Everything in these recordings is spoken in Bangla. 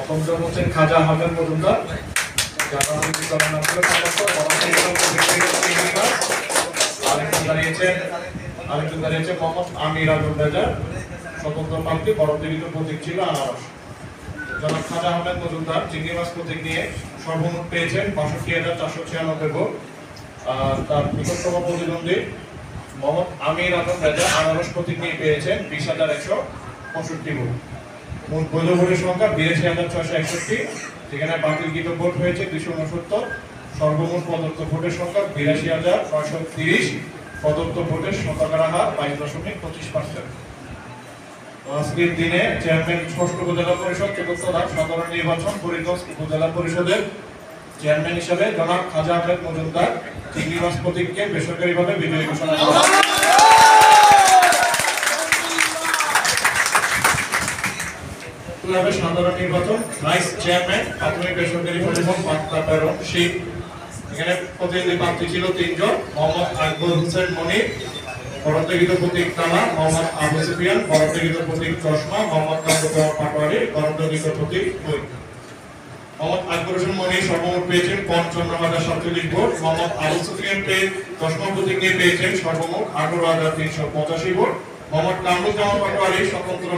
পঞ্চম হচ্ছেন খাজা আহমেদ মজুমদার, আরেকজন দাঁড়িয়েছে মোহাম্মদ আমির আজম রেজা, স্বতন্ত্র প্রার্থী, বরাদ্দকৃত প্রতীক ছিল আনারস। জনাব খাজা আহমেদ মজুমদার চিংড়ি মাছ প্রতীক নিয়ে সর্বমোট পেয়েছেন ৬২,৪৯৬ ভোট। তার নিকটতম প্রতিদ্বন্দ্বী মোহাম্মদ আমির আজম রেজা আনারস প্রতীক নিয়ে পেয়েছেন ২০,১৬৫ ভোট। মোট বৈধ ভোটের সংখ্যা ৮২,৬৬১, যেখানে বাতিলকৃত ভোট হয়েছে ২৬৯। সর্বমোট প্রদত্ত ভোটের সংখ্যা ৮২,৯৩০, প্রদত্ত ভোটের শতকরা হার ২২.২৫%। আজকের দিনে চেয়ারম্যান ষষ্ঠ উপজেলা পরিষদ চতুর্থ ধাপ সাধারণ নির্বাচন ফরিদগঞ্জ উপজেলা পরিষদের চেয়ারম্যান হিসেবে জনাব খাজা আহমেদ মজুমদার চিংড়ি মাছ প্রতীককে বেসরকারিভাবে বিজয়ী ঘোষণা করা হয়। সাধারণ নির্বাচন ভাইস চেয়ারম্যান প্রাথমিক বেসরকারি পরিবহন বার্তা প্রেরণ শীত। এখানে প্রতিনিধি প্রার্থী ছিল ৩ জন। মোহাম্মদ আকবর হোসেন মনির, বরাদ্দকৃত প্রতীক তালা, মোহাম্মদ আবু সুফিয়ান, বরাদ্দকৃত প্রতীক চশমা, মোহাম্মদ কামরুজ্জামান পাটোয়ারি, বরাদ্দকৃত প্রতীক বই। মোহাম্মদ আকবর হোসেন মনির সর্বমোট পেয়েছেন ৫৫,০৪৭ ভোট। মোহাম্মদ আবু সুফিয়ান চশমা প্রতীক নিয়ে পেয়েছেন সর্বমোট ১৮,৩৮৫ ভোট। মোহাম্মদ কামরুজ্জামান পাটোয়ারি স্বতন্ত্র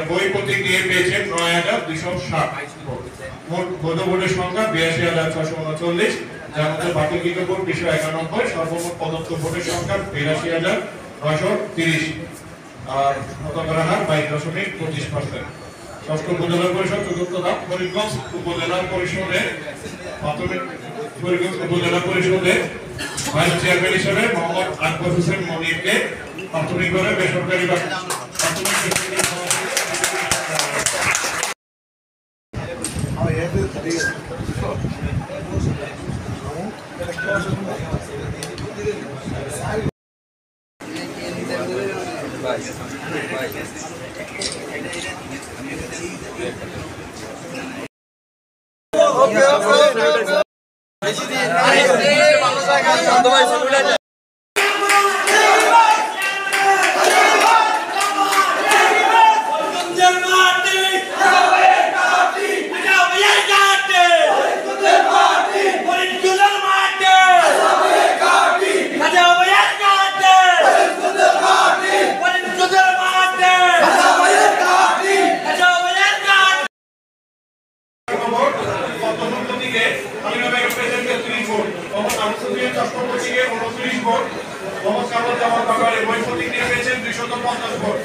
বই প্রতীক নিয়ে পেয়েছেন ৯,২৬০ ভোট। মোট বৈধ ভোটের সংখ্যা ৮২,৬৩৯, যার মধ্যে বাতিলকৃত ভোট ২৯১। সর্বমোট প্রদত্ত ভোটের সংখ্যা ৮২,৯৩০, আর শতকরা হার ২২.২৫%। ষষ্ঠ উপজেলা পরিষদ চতুর্থ ধাপ ফরিদগঞ্জ উপজেলা পরিষদের ভাইস চেয়ারম্যান হিসেবে মোহাম্মদ আকবর হোসেন মনিরকে প্রাথমিকভাবে বেসরকারি মোহাম্মদ কামরুজ্জামান পাটোয়ারি বই প্রতীক নিয়ে পেয়েছেন ২৫০ ভোট।